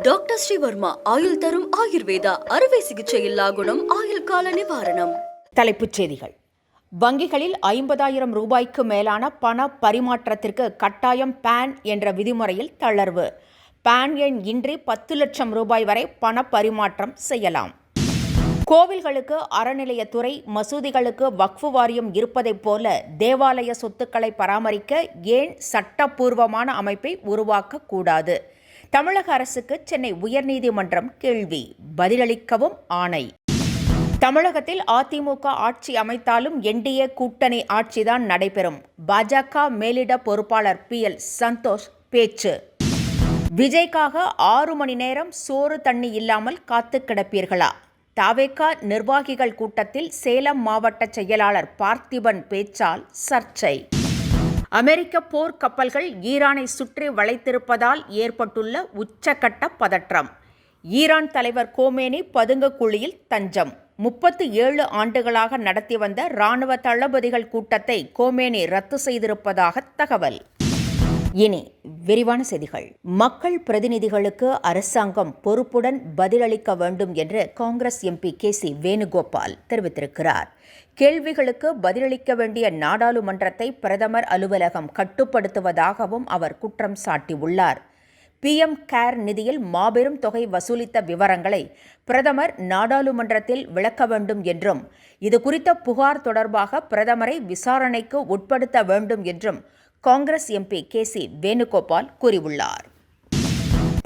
Doctor Sreevarma ஆயுள் தரும் ஆயுர்வேதா அறுவை சிகிச்சையில்லா குணம் ஆயுள் கால நிவாரணம். தலைப்புச் செய்திகள். வங்கிகளில் 50,000 ரூபாய்க்கு மேலான பண பரிமாற்றத்திற்கு கட்டாயம் பான் என்ற விதிமுறையில் தளர்வு. பான் எண் இன்றி 10 லட்சம் ரூபாய் வரை பண பரிமாற்றம் செய்யலாம். கோவில்களுக்கு அறநிலையத்துறை, மசூதிகளுக்கு வக்ஃபு வாரியம் இருப்பதைப் போல தேவாலய சொத்துக்களை பராமரிக்க ஏன் சட்டப்பூர்வமான அமைப்பை உருவாக்கக்கூடாது? தமிழக அரசுக்கு சென்னை உயர்நீதிமன்றம் கேள்வி, பதிலளிக்கவும் ஆணை. தமிழகத்தில் அதிமுக ஆட்சி அமைத்தாலும் என்டிஏ கூட்டணி ஆட்சிதான் நடைபெறும். பாஜக மேலிட பொறுப்பாளர் PL சந்தோஷ் பேச்சு. விஜய்க்காக 6 மணி நேரம் சோறு தண்ணி இல்லாமல் காத்து கிடப்பீர்களா? தவேக நிர்வாகிகள் கூட்டத்தில் சேலம் மாவட்ட செயலாளர் பார்த்திபன் பேச்சால் சர்ச்சை. அமெரிக்க போர் கப்பல்கள் ஈரானை சுற்றி வளைத்திருப்பதால் ஏற்பட்டுள்ள உச்சக்கட்ட பதற்றம். ஈரான் தலைவர் கோமேனி பதுங்கு குழியில் தஞ்சம். 37 ஆண்டுகளாக நடத்தி வந்த இராணுவ தளபதிகள் கூட்டத்தை கோமேனி ரத்து செய்திருப்பதாக தகவல். இனி விரிவான செய்திகள். மக்கள் பிரதிநிதிகளுக்கு அரசாங்கம் பொறுப்புடன் பதிலளிக்க வேண்டும் என்று காங்கிரஸ் MP KC வேணுகோபால் தெரிவித்திருக்கிறார். கேள்விகளுக்கு பதிலளிக்க வேண்டிய நாடாளுமன்றத்தை பிரதமர் அலுவலகம் கட்டுப்படுத்துவதாகவும் அவர் குற்றம் சாட்டியுள்ளார். PM கேர் நிதியில் மாபெரும் தொகை வசூலித்த விவரங்களை பிரதமர் நாடாளுமன்றத்தில் விளக்க வேண்டும் என்றும், இதுகுறித்த புகார் தொடர்பாக பிரதமரை விசாரணைக்கு உட்படுத்த வேண்டும் என்றும் காங்கிரஸ் MP KC வேணுகோபால் கூறியுள்ளார்.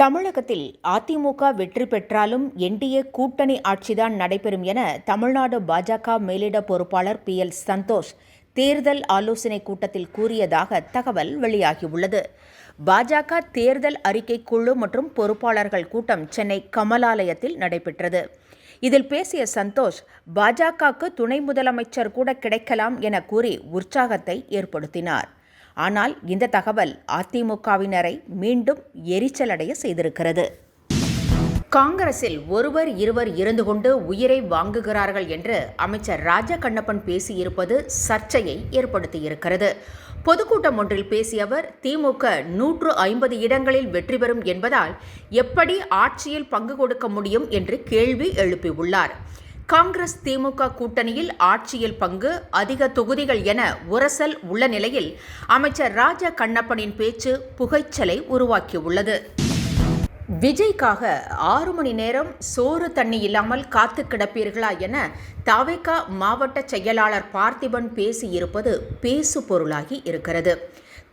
தமிழகத்தில் அதிமுக வெற்றி பெற்றாலும் என்டிஏ கூட்டணி ஆட்சிதான் நடைபெறும் என தமிழ்நாடு பாஜக மேலிட பொறுப்பாளர் PL சந்தோஷ் தேர்தல் ஆலோசனை கூட்டத்தில் கூறியதாக தகவல் வெளியாகியுள்ளது. பாஜக தேர்தல் அறிக்கை குழு மற்றும் பொறுப்பாளர்கள் கூட்டம் சென்னை கமலாலயத்தில் நடைபெற்றது. இதில் பேசிய சந்தோஷ், பாஜகவுக்கு துணை முதலமைச்சர் கூட கிடைக்கலாம் என கூறி உற்சாகத்தை ஏற்படுத்தினார். ஆனால் இந்த தகவல் அதிமுகவினரை மீண்டும் எரிச்சலடைய செய்திருக்கிறது. காங்கிரஸில் ஒருவர் இருவர் இருந்து கொண்டு உயிரை வாங்குகிறார்கள் என்று அமைச்சர் ராஜகண்ணப்பன் பேசியிருப்பது சர்ச்சையை ஏற்படுத்தியிருக்கிறது. பொதுக்கூட்டம் ஒன்றில் பேசிய அவர், திமுக 150 இடங்களில் வெற்றி பெறும் என்பதால் எப்படி ஆட்சியில் பங்கு கொடுக்க முடியும் என்று கேள்வி எழுப்பியுள்ளார். காங்கிரஸ் திமுக கூட்டணியில் ஆட்சியில் பங்கு, அதிக தொகுதிகள் என உரசல் உள்ள நிலையில் அமைச்சர் ராஜ கண்ணப்பனின் பேச்சு புகைச்சலை உருவாக்கியுள்ளது. விஜய்க்காக 6 மணி நேரம் சோறு தண்ணி இல்லாமல் காத்து கிடப்பீர்களா என தவேக மாவட்ட செயலாளர் பார்த்திபன் பேசியிருப்பது பேசு பொருளாகி இருக்கிறது.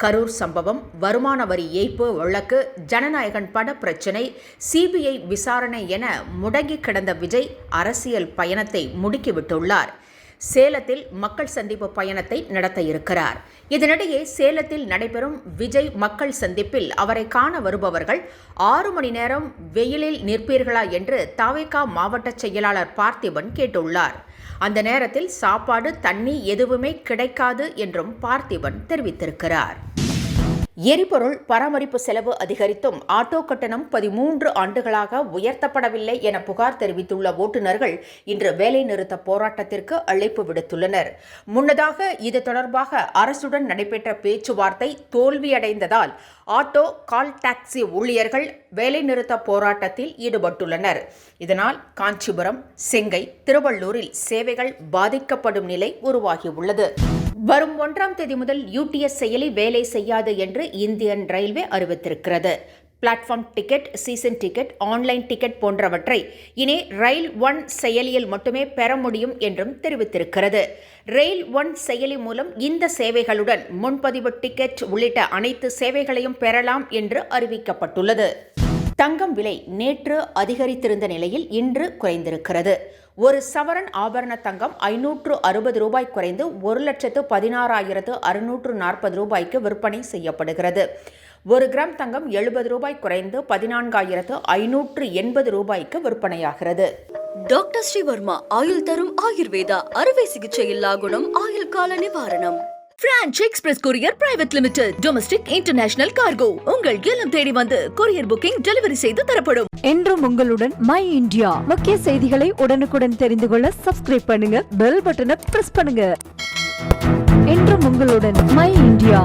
கரூர் சம்பவம், வருமான வரி ஏய்ப்பு வழக்கு, ஜனநாயகன் பட பிரச்சினை, CBI விசாரணை என முடங்கி கிடந்த விஜய் அரசியல் பயணத்தை முடுக்கிவிட்டுள்ளார். சேலத்தில் மக்கள் சந்திப்பு பயணத்தை நடத்த இருக்கிறார். இதனிடையே சேலத்தில் நடைபெறும் விஜய் மக்கள் சந்திப்பில் அவரை காண வருபவர்கள் 6 மணி நேரம் வெயிலில் நிற்பீர்களா என்று தவேக மாவட்ட செயலாளர் பார்த்திபன் கேட்டுள்ளார். அந்த நேரத்தில் சாப்பாடு, தண்ணி எதுவுமே கிடைக்காது என்றும் பார்த்திபன் தெரிவித்திருக்கிறார். எரிபொருள் பராமரிப்பு செலவு அதிகரித்தும் ஆட்டோ கட்டணம் 13 ஆண்டுகளாக உயர்த்தப்படவில்லை என புகார் தெரிவித்துள்ள ஓட்டுநர்கள் இன்று வேலைநிறுத்த போராட்டத்திற்கு அழைப்பு விடுத்துள்ளனர். முன்னதாக இது தொடர்பாக அரசுடன் நடைபெற்ற பேச்சுவார்த்தை தோல்வியடைந்ததால் ஆட்டோ, கால் டாக்ஸி ஊழியர்கள் வேலைநிறுத்த போராட்டத்தில் ஈடுபட்டுள்ளனர். இதனால் காஞ்சிபுரம், செங்கை, திருவள்ளூரில் சேவைகள் பாதிக்கப்படும் நிலை உருவாகியுள்ளது. வரும் 1ஆம் தேதி முதல் UTS செயலி வேலை செய்யாது என்று இந்தியன் ரயில்வே அறிவித்திருக்கிறது. Platform ticket, season ticket, online ticket போன்றவற்றை இனி ரயில் ஒன் செயலியில் மட்டுமே பெற முடியும் என்றும் தெரிவித்திருக்கிறது. ரயில் ஒன் செயலி மூலம் இந்த சேவைகளுடன் முன்பதிவு டிக்கெட் உள்ளிட்ட அனைத்து சேவைகளையும் பெறலாம் என்று அறிவிக்கப்பட்டுள்ளது. தங்கம் விலை நேற்று அதிகரித்திருந்த நிலையில் இன்று குறைந்திருக்கிறது. ஒரு சவரன் ஆபரண தங்கம் 560 ரூபாய் குறைந்து 1,16,640 ரூபாய்க்கு விற்பனை செய்யப்படுகிறது. 1 கிராம் தங்கம் 70 ரூபாய் குறைந்து 14,580 ரூபாய்க்கு விற்பனையாகிறது. டாக்டர் ஸ்ரீவர்மா ஆயுள் தரும் ஆயுர்வேதா அறுவை சிகிச்சையில்லா குணம் ஆயுள் கால நிவாரணம். Branch express courier private limited. Domestic, international cargo உங்கள் இல்லம் தேடி வந்து கொரியர் புக்கிங், டெலிவரி செய்து தரப்படும். என்றும் உங்களுடன் மை இந்தியா. முக்கிய செய்திகளை உடனுக்குடன் தெரிந்து கொள்ள சப்ஸ்கிரைப் பண்ணுங்க, பெல் பட்டனை பிரஸ் பண்ணுங்க. என்றும் உங்களுடன் மை இந்தியா.